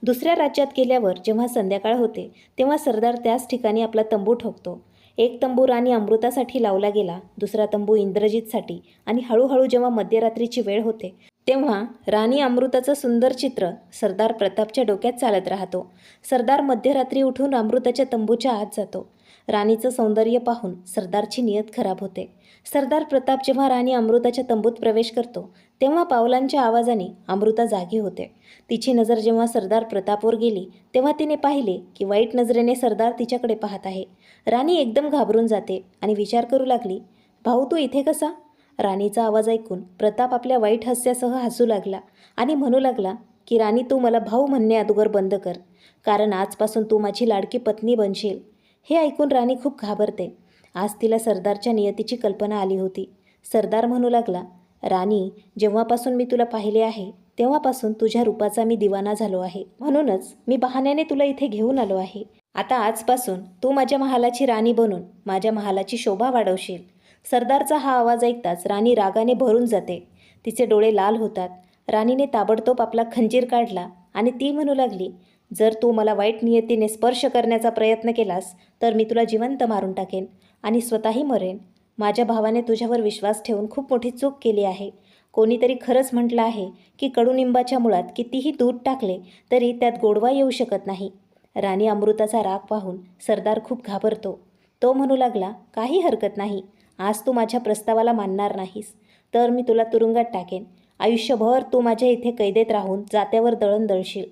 दुसऱ्या राज्यात गेल्यावर जेव्हा संध्याकाळ होते तेव्हा सरदार त्याच ठिकाणी आपला तंबू ठोकतो. एक तंबू राणी अमृतासाठी लावला गेला, दुसरा तंबू इंद्रजितसाठी, आणि हळूहळू जेव्हा मध्यरात्रीची वेळ होते तेव्हा राणी अमृताचं सुंदर चित्र सरदार प्रतापच्या डोक्यात चालत राहतो. सरदार मध्यरात्री उठून अमृताच्या तंबूच्या आत जातो. राणीचं सौंदर्य पाहून सरदारची नियत खराब होते. सरदार प्रताप जेव्हा राणी अमृताच्या तंबूत प्रवेश करतो तेव्हा पावलांच्या आवाजाने अमृता जागी होते. तिची नजर जेव्हा सरदार प्रतापवर गेली तेव्हा तिने पाहिले की वाईट नजरेने सरदार तिच्याकडे पाहत आहे. राणी एकदम घाबरून जाते आणि विचार करू लागली, भाऊ, तू इथे कसा? राणीचा आवाज ऐकून प्रताप आपल्या वाईट हास्यासह हसू लागला आणि म्हणू लागला की राणी, तू मला भाऊ म्हणणे अगोदर बंद कर, कारण आजपासून तू माझी लाडकी पत्नी बनशील. हे ऐकून राणी खूप घाबरते. आज तिला सरदारच्या नियतीची कल्पना आली होती. सरदार म्हणू लागला, राणी, जेव्हापासून मी तुला पाहिले आहे तेव्हापासून तुझ्या रूपाचा मी दिवाना झालो आहे. म्हणूनच मी बहाण्याने तुला इथे घेऊन आलो आहे. आता आजपासून तू माझ्या महालाची राणी बनून माझ्या महालाची शोभा वाढवशील. सरदारचा हा आवाज ऐकताच राणी रागाने भरून जाते. तिचे डोळे लाल होतात. राणीने ताबडतोब आपला खंजीर काढला आणि ती म्हणू लागली, जर तू मला वाईट नियतीने स्पर्श करण्याचा प्रयत्न केलास तर मी तुला जिवंत मारून टाकेन आणि स्वतःही मरेन. माझ्या भावाने तुझ्यावर विश्वास ठेवून खूप मोठी चूक केली आहे. कोणीतरी खरंच म्हटलं आहे की कडुनिंबाच्या मुळात कितीही दूध टाकले तरी त्यात गोडवा येऊ शकत नाही. राणी अमृताचा राग पाहून सरदार खूप घाबरतो. तो म्हणू लागला, काही हरकत नाही. आज तू माझ्या प्रस्तावाला मानणार नाहीस तर मी तुला तुरुंगात टाकेन. आयुष्यभर तू माझ्या इथे कैदेत राहून जात्यावर दळण दळशील.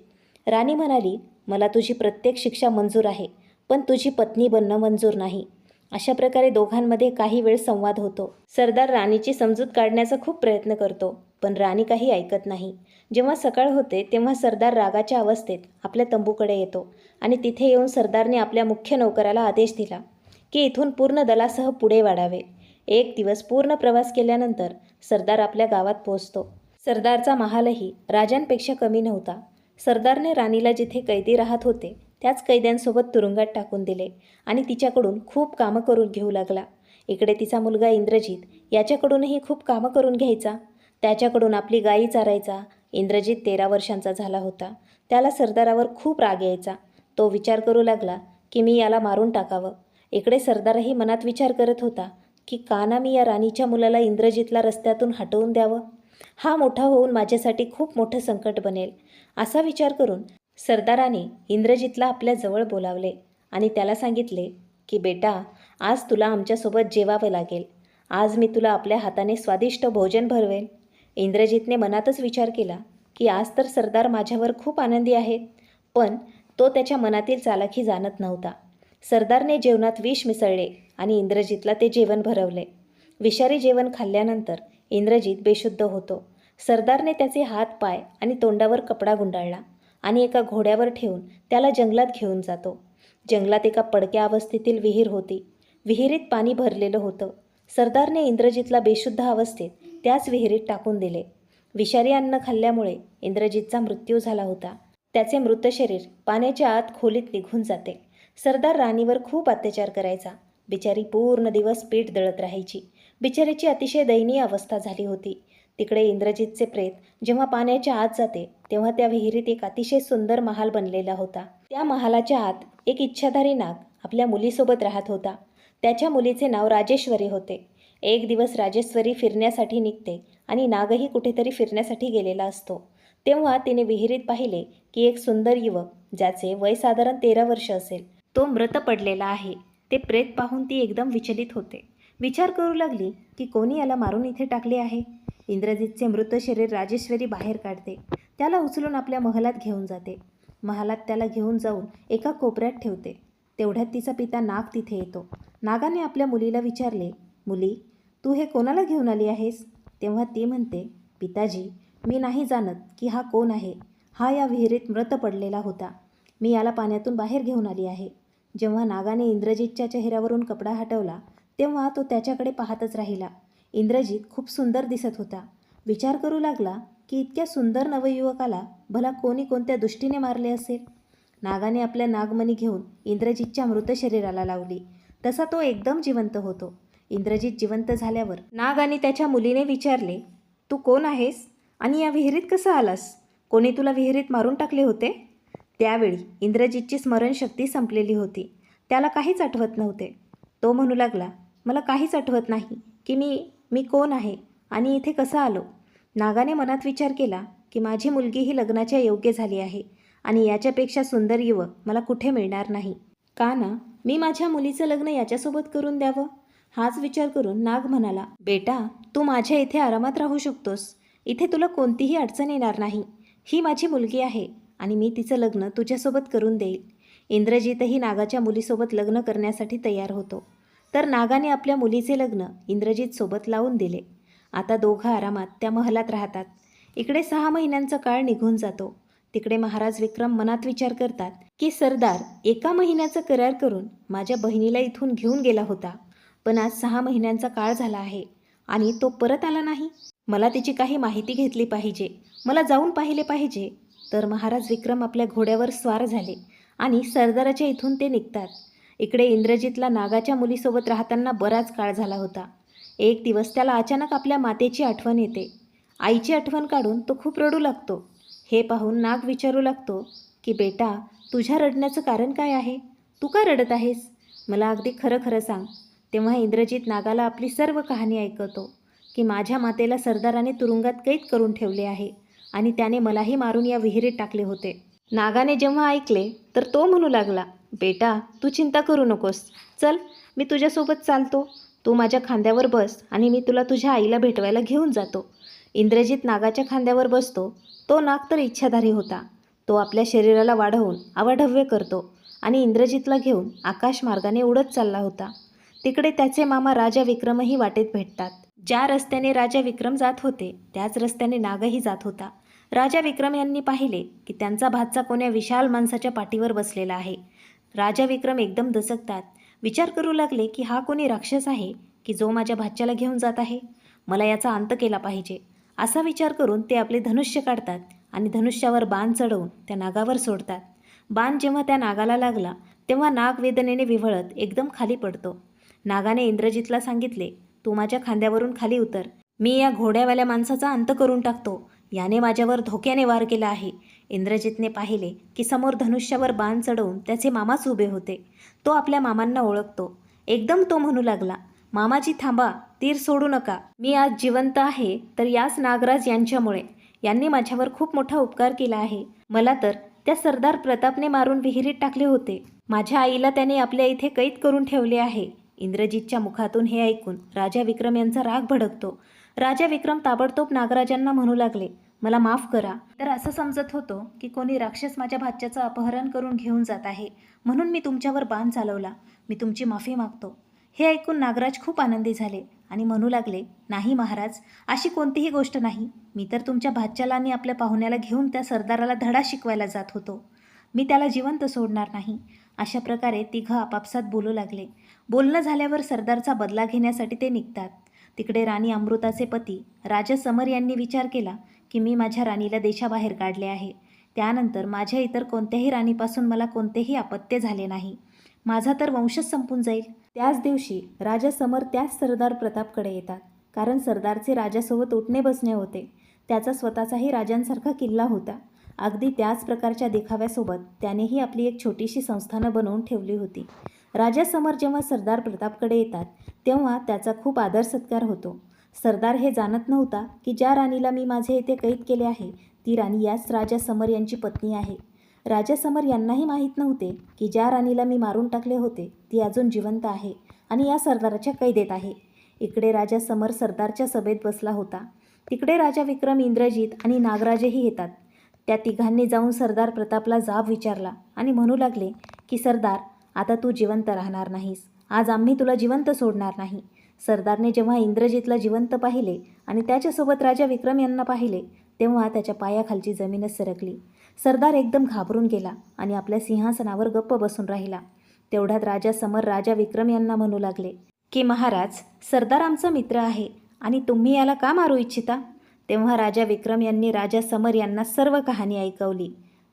राणी म्हणाली, मला तुझी प्रत्येक शिक्षा मंजूर आहे, पण तुझी पत्नी बनणं मंजूर नाही. अशा प्रकारे दोघांमध्ये काही वेळ संवाद होतो. सरदार राणीची समजूत काढण्याचा खूप प्रयत्न करतो, पण राणी काही ऐकत नाही. जेव्हा सकाळ होते तेव्हा सरदार रागाच्या अवस्थेत आपल्या तंबूकडे येतो आणि तिथे येऊन सरदारने आपल्या मुख्य नौकराला आदेश दिला की इथून पूर्ण दलासह पुढे वाढावे. एक दिवस पूर्ण प्रवास केल्यानंतर सरदार आपल्या गावात पोहोचतो. सरदारचा महालही राजांपेक्षा कमी नव्हता. सरदारने राणीला जिथे कैदी राहत होते त्याच कैद्यांसोबत तुरुंगात टाकून दिले आणि तिच्याकडून खूप कामं करून घेऊ लागला. इकडे तिचा मुलगा इंद्रजित याच्याकडूनही खूप कामं करून घ्यायचा. त्याच्याकडून आपली गायी चारायचा. इंद्रजित 13 वर्षांचा झाला होता. त्याला सरदारावर खूप राग यायचा. तो विचार करू लागला की मी याला मारून टाकावं. इकडे सरदारही मनात विचार करत होता की का ना मी या राणीच्या मुलाला इंद्रजितला रस्त्यातून हटवून द्यावं. हा मोठा होऊन माझ्यासाठी खूप मोठं संकट बनेल. असा विचार करून सरदाराने इंद्रजितला आपल्या जवळ बोलावले आणि त्याला सांगितले की बेटा, आज तुला आमच्यासोबत जेवावं लागेल. आज मी तुला आपल्या हाताने स्वादिष्ट भोजन भरवेन. इंद्रजितने मनातच विचार केला की आज तर सरदार माझ्यावर खूप आनंदी आहेत, पण तो त्याच्या मनातील चालाखी जाणत नव्हता. सरदारने जेवणात विष मिसळले आणि इंद्रजितला ते जेवण भरवले. विषारी जेवण खाल्ल्यानंतर इंद्रजित बेशुद्ध होतो. सरदारने त्याचे हात पाय आणि तोंडावर कपडा गुंडाळला आणि एका घोड्यावर ठेवून त्याला जंगलात घेऊन जातो. जंगलात एका पडक्या अवस्थेतील विहीर होती. विहिरीत पाणी भरलेलं होतं. सरदारने इंद्रजितला बेशुद्ध अवस्थेत त्याच विहिरीत टाकून दिले. विषारी अन्न खाल्ल्यामुळे इंद्रजितचा मृत्यू झाला होता. त्याचे मृत शरीर पाण्याच्या आत खोलीत निघून जाते. सरदार राणीवर खूप अत्याचार करायचा. बिचारी पूर्ण दिवस पीठ दळत राहायची. बिचारीची अतिशय दयनीय अवस्था झाली होती. तिकडे इंद्रजितचे प्रेत जेव्हा पाण्याच्या आत जाते तेव्हा त्या विहिरीत एक अतिशय सुंदर महाल बनलेला होता. त्या महालाच्या आत एक इच्छाधारी नाग आपल्या मुलीसोबत राहत होता. त्याच्या मुलीचे नाव राजेश्वरी होते. एक दिवस राजेश्वरी फिरण्यासाठी निघते आणि नागही कुठेतरी फिरण्यासाठी गेलेला असतो. तेव्हा तिने विहिरीत पाहिले की एक सुंदर युवक, ज्याचे वय साधारण 13 वर्ष असेल, तो मृत पडलेला आहे. ते प्रेत पाहून ती एकदम विचलित होते. विचार करू लागली की कोणी याला मारून इथे टाकले आहे. इंद्रजितचे मृत शरीर राजेश्वरी बाहेर काढते. त्याला उचलून आपल्या महलात घेऊन जाते. महालात त्याला घेऊन जाऊन एका कोपऱ्यात ठेवते. तेवढ्यात तिचा पिता नाग तिथे येतो. नागाने आपल्या मुलीला विचारले, मुली, तू हे कोणाला घेऊन आली आहेस? तेव्हा ती म्हणते, पिताजी, मी नाही जाणत की हा कोण आहे. हा या विहिरीत मृत पडलेला होता. मी याला पाण्यातून बाहेर घेऊन आली आहे. जेव्हा नागाने इंद्रजितच्या चेहऱ्यावरून कपडा हटवला तेव्हा तो त्याच्याकडे पाहतच राहिला. इंद्रजित खूप सुंदर दिसत होता. विचार करू लागला की इतक्या सुंदर नवयुवकाला भला कोणी कोणत्या दृष्टीने मारले असेल. नागाने आपल्या नागमणी घेऊन इंद्रजितच्या मृत शरीराला लावली. तसा तो एकदम जिवंत होतो. इंद्रजित जिवंत झाल्यावर नाग आणि त्याच्या मुलीने विचारले, तू कोण आहेस आणि या विहिरीत कसं आलास? कोणी तुला विहिरीत मारून टाकले होते? त्यावेळी इंद्रजितची स्मरणशक्ती संपलेली होती. त्याला काहीच आठवत नव्हते. तो म्हणू लागला, मला काहीच आठवत नाही की मी कोण आहे आणि इथे कसं आलो. नागाने मनात विचार केला की माझी मुलगी ही लग्नाच्या योग्य झाली आहे आणि याच्यापेक्षा सुंदर युवक मला कुठे मिळणार नाही. का ना मी माझ्या मुलीचं लग्न याच्यासोबत करून द्यावं. हाच विचार करून नाग म्हणाला, बेटा, तू माझ्या इथे आरामात राहू शकतोस. इथे तुला कोणतीही अडचण येणार नाही. ही माझी मुलगी आहे आणि मी तिचं लग्न तुझ्यासोबत करून देईल. इंद्रजितही नागाच्या मुलीसोबत लग्न करण्यासाठी तयार होतो. तर नागाने आपल्या मुलीचे लग्न इंद्रजितसोबत लावून दिले. आता दोघं आरामात त्या महलात राहतात. इकडे 6 महिन्यांचा काळ निघून जातो. तिकडे महाराज विक्रम मनात विचार करतात की सरदार 1 महिन्याचा करार करून माझ्या बहिणीला इथून घेऊन गेला होता, पण आज 6 महिन्यांचा काळ झाला आहे आणि तो परत आला नाही. मला तिची काही माहिती घेतली पाहिजे. मला जाऊन पाहिले पाहिजे. तर महाराज विक्रम आपल्या घोड्यावर स्वार झाले आणि सरदाराच्या इथून ते निघतात. इकडे इंद्रजितला नागाच्या मुलीसोबत राहताना बराच काळ झाला होता. एक दिवस त्याला अचानक आपल्या मातेची आठवण येते. आईची आठवण काढून तो खूप रडू लागतो. हे पाहून नाग विचारू लागतो की बेटा, तुझ्या रडण्याचं कारण काय आहे? तू का रडत आहेस? मला अगदी खरं खरं सांग. तेव्हा इंद्रजित नागाला आपली सर्व कहाणी ऐकवतो की माझ्या मातेला सरदाराने तुरुंगात कैद करून ठेवले आहे आणि त्याने मलाही मारून या विहिरीत टाकले होते. नागाने जेव्हा ऐकले तर तो म्हणू लागला, बेटा, तू चिंता करू नकोस. चल, मी तुझ्यासोबत चालतो. तू माझ्या खांद्यावर बस आणि मी तुला तुझ्या आईला भेटवायला घेऊन जातो. इंद्रजित नागाच्या खांद्यावर बसतो. तो नाग तर इच्छाधारी होता. तो आपल्या शरीराला वाढवून अवाढव्य करतो आणि इंद्रजितला घेऊन आकाश मार्गाने उडत चालला होता. तिकडे त्याचे मामा राजा विक्रमही वाटेत भेटतात. ज्या रस्त्याने राजा विक्रम जात होते त्याच रस्त्याने नागही जात होता. राजा विक्रम यांनी पाहिले की त्यांचा भाचा कोण्या विशाल माणसाच्या पाठीवर बसलेला आहे. राजा विक्रम एकदम दचकतात. विचार करू लागले की हा कोणी राक्षस आहे की जो माझ्या भाच्याला घेऊन जात आहे. मला याचा अंत केला पाहिजे. असा विचार करून ते आपले धनुष्य काढतात आणि धनुष्यावर बाण चढवून त्या नागावर सोडतात. बाण जेव्हा त्या नागाला लागला तेव्हा नाग वेदनेने विव्हळत एकदम खाली पडतो. नागाने इंद्रजितला सांगितले, तू माझ्या खांद्यावरून खाली उतर. मी या घोड्यावाल्या माणसाचा अंत करून टाकतो. याने माझ्यावर धोक्याने वार केला आहे. इंद्रजितने पाहिले की समोर धनुष्यावर बाण चढवून त्याचे मामाच उभे होते. तो आपल्या मामांना ओळखतो. एकदम तो म्हणू लागला, मामाजी थांबा, तीर सोडू नका. मी आज जिवंत आहे तर याच नागराज यांच्यामुळे. यांनी माझ्यावर खूप मोठा उपकार केला आहे. मला तर त्या सरदार प्रतापने मारून विहिरीत टाकले होते. माझ्या आईला त्याने आपल्या इथे कैद करून ठेवले आहे. इंद्रजितच्या मुखातून हे ऐकून राजा विक्रम यांचा राग भडकतो. राजा विक्रम ताबडतोब नागराजांना म्हणू लागले, मला माफ करा. तर असं समजत होतो की कोणी राक्षस माझ्या भाच्याचं अपहरण करून घेऊन जात आहे, म्हणून मी तुमच्यावर बाण चालवला. मी तुमची माफी मागतो. हे ऐकून नागराज खूप आनंदी झाले आणि म्हणू लागले, नाही महाराज, अशी कोणतीही गोष्ट नाही. मी तर तुमच्या भाच्याला आणि आपल्या पाहुण्याला घेऊन त्या सरदाराला धडा शिकवायला जात होतो. मी त्याला जिवंत सोडणार नाही. अशा प्रकारे तिघं आपापसात बोलू लागले. बोलणं झाल्यावर सरदारचा बदला घेण्यासाठी ते निघतात. तिकडे राणी अमृताचे पती राजा समर यांनी विचार केला की मी माझ्या राणीला देशाबाहेर काढले आहे. त्यानंतर माझ्या इतर कोणत्याही राणीपासून मला कोणतेही अपत्य झाले नाही. माझा तर वंशच संपून जाईल. त्याच दिवशी राजा समर त्याच सरदार प्रतापकडे येतात. कारण सरदारचे राजासोबत उठणे बसणे होते. त्याचा स्वतःचाही राजांसारखा किल्ला होता. अगदी त्याच प्रकारच्या देखाव्यासोबत त्यानेही आपली एक छोटीशी संस्थानं बनवून ठेवली होती. राजा समर जेव्हा सरदार प्रतापकडे येतात तेव्हा त्याचा खूप आदर सत्कार होतो. सरदार हे जाणत नव्हता की ज्या राणीला मी माझे इथे कैद केले आहे ती राणी याच राजा समर यांची पत्नी आहे. राजा समर यांनाही माहीत नव्हते की ज्या राणीला मी मारून टाकले होते ती अजून जिवंत आहे आणि या सरदाराच्या कैदेत आहे. इकडे राजा समर सरदारच्या सभेत बसला होता. तिकडे राजा विक्रम, इंद्रजित आणि नागराजही येतात. त्या तिघांनी जाऊन सरदार प्रतापला जाब विचारला आणि म्हणू लागले की सरदार, आता तू जिवंत राहणार नाहीस. आज आम्ही तुला जिवंत सोडणार नाही. सरदारने जेव्हा इंद्रजितला जिवंत पाहिले आणि त्याच्यासोबत राजा विक्रम यांना पाहिले तेव्हा त्याच्या पायाखालची जमीनच सरकली. सरदार एकदम घाबरून गेला आणि आपल्या सिंहासनावर गप्प बसून राहिला. तेवढ्यात राजा समर राजा विक्रम यांना म्हणू लागले की महाराज, सरदार आमचा मित्र आहे आणि तुम्ही याला का मारू इच्छिता? तेव्हा राजा विक्रम यांनी राजा समर यांना सर्व कहाणी ऐकवली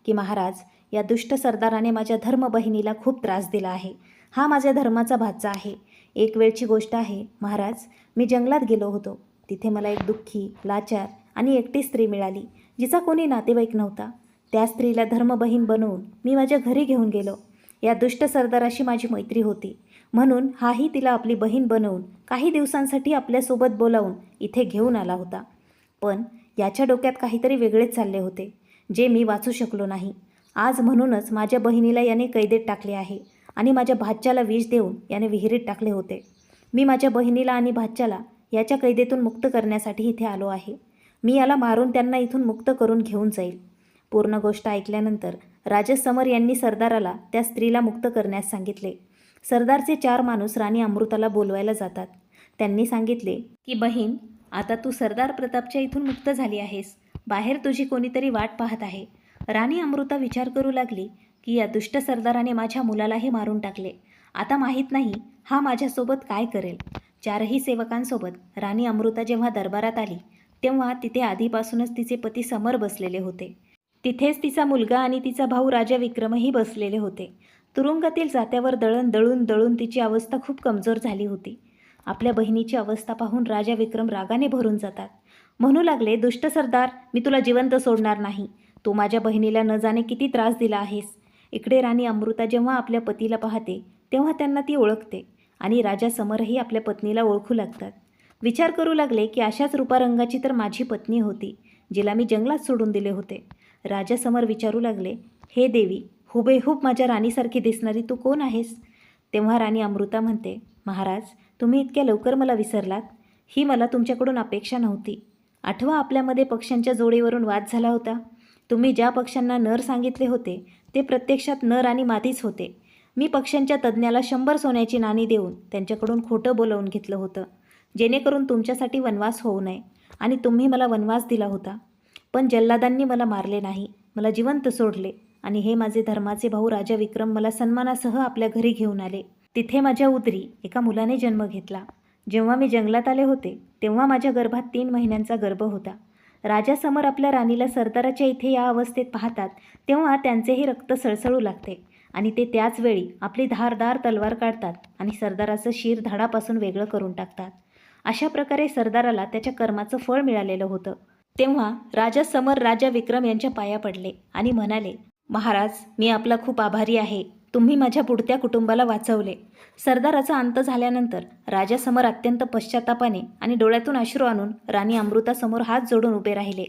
की महाराज, या दुष्ट सरदाराने माझ्या धर्म बहिणीला खूप त्रास दिला आहे. हा माझ्या धर्माचा भाचा आहे. एक वेळची गोष्ट आहे महाराज, मी जंगलात गेलो होतो. तिथे मला एक दुःखी, लाचार आणि एकटी स्त्री मिळाली जिचा कोणी नातेवाईक नव्हता. त्या स्त्रीला धर्मबहीण बनवून मी माझ्या घरी घेऊन गेलो. या दुष्ट सरदाराशी माझी मैत्री होती म्हणून हाही तिला आपली बहीण बनवून काही दिवसांसाठी आपल्यासोबत बोलावून इथे घेऊन आला होता. पण याच्या डोक्यात काहीतरी वेगळेच चालले होते जे मी वाचू शकलो नाही. आज म्हणूनच माझ्या बहिणीला याने कैदेत टाकले आहे आणि माझ्या भाच्याला विष देऊन याने विहिरीत टाकले होते. मी माझ्या बहिणीला आणि भाच्याला याच्या कैदेतून मुक्त करण्यासाठी इथे आलो आहे. मी याला मारून त्यांना इथून मुक्त करून घेऊन जाईल. पूर्ण गोष्ट ऐकल्यानंतर राजा समर यांनी सरदाराला त्या स्त्रीला मुक्त करण्यास सांगितले. सरदारचे 4 माणूस राणी अमृताला बोलवायला जातात. त्यांनी सांगितले की बहीण, आता तू सरदार प्रतापच्या इथून मुक्त झाली आहेस. बाहेर तुझी कोणीतरी वाट पाहत आहे. राणी अमृता विचार करू लागली की या दुष्ट सरदाराने माझ्या मुलालाही मारून टाकले. आता माहीत नाही हा माझ्यासोबत काय करेल. 4ही सेवकांसोबत राणी अमृता जेव्हा दरबारात आली तेव्हा तिथे आधीपासूनच तिचे पती समर बसलेले होते. तिथेच तिचा मुलगा आणि तिचा भाऊ राजा विक्रमही बसलेले होते. तुरुंगातील जात्यावर दळण दळून दळून तिची अवस्था खूप कमजोर झाली होती. आपल्या बहिणीची अवस्था पाहून राजा विक्रम रागाने भरून जातात. म्हणू लागले, दुष्ट सरदार, मी तुला जिवंत सोडणार नाही. तू माझ्या बहिणीला न जाणे किती त्रास दिला आहेस. इकडे राणी अमृता जेव्हा आपल्या पतीला पाहते तेव्हा त्यांना ती ओळखते आणि राजा समरही आपल्या पत्नीला ओळखू लागतात. विचार करू लागले की अशाच रूपारंगाची तर माझी पत्नी होती जिला मी जंगलात सोडून दिले होते. राजा समर विचारू लागले, हे देवी, हुबेहूब माझ्या राणीसारखी दिसणारी तू कोण आहेस? तेव्हा राणी अमृता म्हणते, महाराज, तुम्ही इतक्या लवकर मला विसरलात? ही मला तुमच्याकडून अपेक्षा नव्हती. आठवा, आपल्यामध्ये पक्ष्यांच्या जोडीवरून वाद झाला होता. तुम्ही ज्या पक्ष्यांना नर सांगितले होते ते प्रत्यक्षात नर आणि मादीच होते. मी पक्ष्यांच्या तज्ज्ञाला 100 सोन्याची नाणी देऊन त्यांच्याकडून खोटं बोलवून घेतलं होतं जेणेकरून तुमच्यासाठी वनवास होऊ नये आणि तुम्ही मला वनवास दिला होता. पण जल्लादांनी मला मारले नाही, मला जिवंत सोडले आणि हे माझे धर्माचे भाऊ राजा विक्रम मला सन्मानासह आपल्या घरी घेऊन आले. तिथे माझ्या उदरी एका मुलाने जन्म घेतला. जेव्हा मी जंगलात आले होते तेव्हा माझ्या गर्भात 3 महिन्यांचा गर्भ होता. राजा समर आपल्या राणीला सरदाराच्या इथे या अवस्थेत पाहतात तेव्हा त्यांचेही रक्त सळसळू लागते आणि ते त्याच वेळी आपली धारदार तलवार काढतात आणि सरदाराचं शिर धडापासून वेगळं करून टाकतात. अशा प्रकारे सरदाराला त्याच्या कर्माचं फळ मिळालेलं होतं. तेव्हा राजा समर राजा विक्रम यांच्या पाया पडले आणि म्हणाले, महाराज, मी आपला खूप आभारी आहे. तुम्ही माझ्या पुढत्या कुटुंबाला वाचवले. सरदाराचा अंत झाल्यानंतर राजा समर अत्यंत पश्चातापाने आणि डोळ्यातून अश्रू आणून राणी अमृतासमोर हात जोडून उभे राहिले.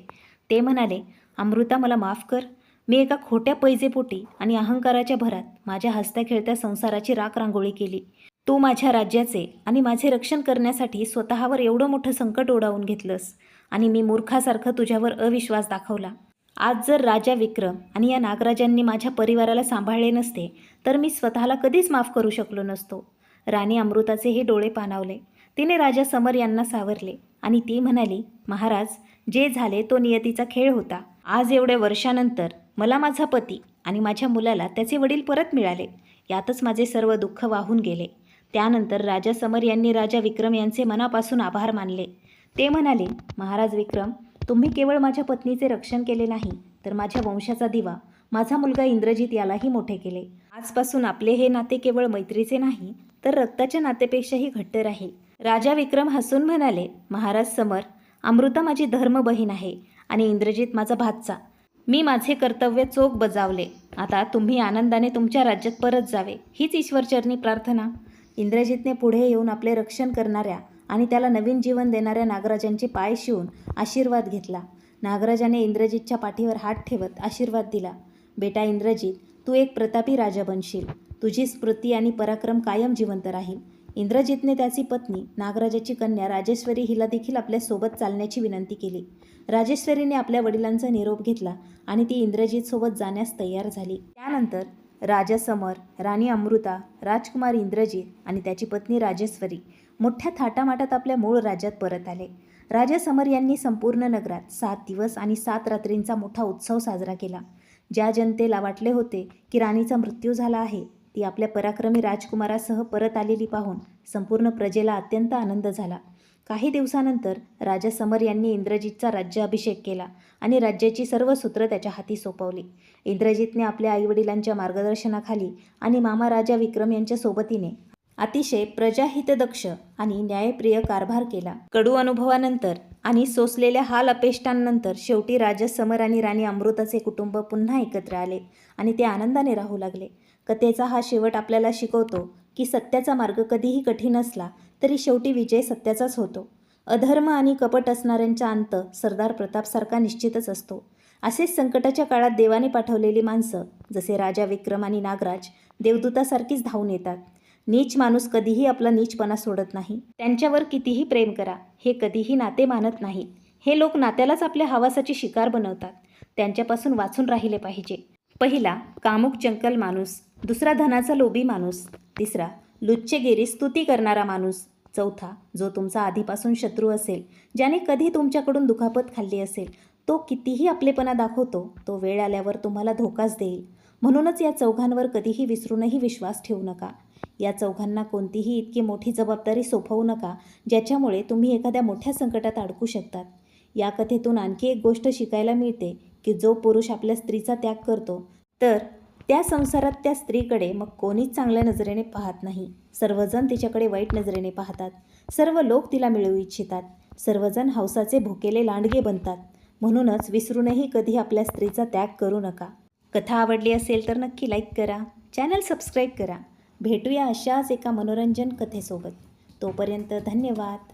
ते म्हणाले, अमृता, मला माफ कर. मी एका खोट्या पैजेपोटी आणि अहंकाराच्या भरात माझ्या हसत्या खेळत्या संसाराची राखरांगोळी केली. तू माझ्या राज्याचे आणि माझे रक्षण करण्यासाठी स्वतःवर एवढं मोठं संकट ओढावून घेतलंस आणि मी मूर्खासारखं तुझ्यावर अविश्वास दाखवला. आज जर राजा विक्रम आणि या नागराजांनी माझ्या परिवाराला सांभाळले नसते तर मी स्वतःला कधीच माफ करू शकलो नसतो. राणी अमृताचे हे डोळे पाणावले. तिने राजा समर यांना सावरले आणि ती म्हणाली, महाराज, जे झाले तो नियतीचा खेळ होता. आज एवढ्या वर्षानंतर मला माझा पती आणि माझ्या मुलाला त्याचे वडील परत मिळाले. यातच माझे सर्व दुःख वाहून गेले. त्यानंतर राजा समर यांनी राजा विक्रम यांचे मनापासून आभार मानले. ते म्हणाले, महाराज विक्रम, तुम्ही केवळ माझ्या पत्नीचे रक्षण केले नाही, तर माझ्या वंशाचा दिवा माझा मुलगा इंद्रजित यालाही मोठे केले. आजपासून आपले हे नाते केवळ मैत्रीचे नाही, तर रक्ताच्या नातेपेक्षाही घट्ट राहील. राजा विक्रम हसून म्हणाले, महाराज समर, अमृता माझी धर्म बहीण आहे आणि इंद्रजित माझा भाचा. मी माझे कर्तव्य चोख बजावले. आता तुम्ही आनंदाने तुमच्या राज्यात परत जावे, हीच ईश्वरचरणी प्रार्थना. इंद्रजितने पुढे येऊन आपले रक्षण करणाऱ्या आणि त्याला नवीन जीवन देणाऱ्या नागराजांचे पाय शिवून आशीर्वाद घेतला. नागराजाने इंद्रजितच्या पाठीवर हात ठेवत आशीर्वाद दिला. बेटा इंद्रजित, तू एक प्रतापी राजा बनशील. तुझी स्मृती आणि पराक्रम कायम जिवंत राहील. इंद्रजितने त्याची पत्नी नागराजाची कन्या राजेश्वरी हिला देखील आपल्यासोबत चालण्याची विनंती केली. राजेश्वरीने आपल्या वडिलांचा निरोप घेतला आणि ती इंद्रजितसोबत जाण्यास तयार झाली. त्यानंतर राजा समर, राणी अमृता, राजकुमार इंद्रजित आणि त्याची पत्नी राजेश्वरी मोठ्या थाटामाटात आपल्या मूळ राज्यात परत आले. राजा समर यांनी संपूर्ण नगरात 7 दिवस आणि 7 रात्रींचा मोठा उत्सव साजरा केला. ज्या जनतेला वाटले होते की राणीचा मृत्यू झाला आहे, ती आपल्या पराक्रमी राजकुमारासह परत आलेली पाहून संपूर्ण प्रजेला अत्यंत आनंद झाला. काही दिवसानंतर राजा समर यांनी इंद्रजितचा राज्याभिषेक केला आणि राज्याची सर्व सूत्र त्याच्या हाती सोपवली. इंद्रजितने आपल्या आईवडिलांच्या मार्गदर्शनाखाली आणि मामा राजा विक्रम यांच्या सोबतीने अतिशय प्रजाहितदक्ष आणि न्यायप्रिय कारभार केला. कडू अनुभवानंतर आणि सोसलेल्या हाल अपेष्टांनंतर शेवटी राजा समर आणि राणी अमृताचे कुटुंब पुन्हा एकत्र आले आणि ते आनंदाने राहू लागले. कथेचा हा शेवट आपल्याला शिकवतो की सत्याचा मार्ग कधीही कठीण असला तरी शेवटी विजय सत्याचाच होतो. अधर्म आणि कपट असणाऱ्यांचा अंत सरदार प्रतापसारखा निश्चितच असतो. असेच संकटाच्या काळात देवाने पाठवलेली माणसं जसे राजा विक्रम आणि नागराज देवदूतासारखीच धावून येतात. नीच माणूस कधीही आपला नीचपणा सोडत नाही. त्यांच्यावर कितीही प्रेम करा, हे कधीही नाते मानत नाहीत. हे लोक नात्यालाच आपल्या हवासाची शिकार बनवतात. त्यांच्यापासून वाचून राहिले पाहिजे. पहिला, कामुक चंकल माणूस. दुसरा, धनाचा लोभी माणूस. तिसरा, लुच्चेगिरी स्तुती करणारा माणूस. चौथा, जो तुमचा आधीपासून शत्रू असेल, ज्याने कधी तुमच्याकडून दुखापत खाल्ली असेल. तो कितीही आपलेपणा दाखवतो, तो वेळ आल्यावर तुम्हाला धोकाच देईल. म्हणूनच या चौघांवर कधीही विसरूनही विश्वास ठेवू नका. या चौघांना कोणतीही इतकी मोठी जबाबदारी सोपवू नका, ज्याच्यामुळे तुम्ही एखाद्या मोठ्या संकटात अडकू शकतात. या कथेतून आणखी एक गोष्ट शिकायला मिळते की जो पुरुष आपल्या स्त्रीचा त्याग करतो, तर त्या संसारात त्या स्त्रीकडे मग कोणीच चांगल्या नजरेने पाहत नाही. सर्वजण तिच्याकडे वाईट नजरेने पाहतात. सर्व लोक तिला मिळवू इच्छितात. सर्वजण हौसाचे भुकेले लांडगे बनतात. म्हणूनच विसरूनही कधी आपल्या स्त्रीचा त्याग करू नका. कथा आवडली असेल तर नक्की लाईक करा, चॅनल सबस्क्राईब करा. भेटूया अशाच एका मनोरंजन कथेसोबत. तोपर्यंत धन्यवाद.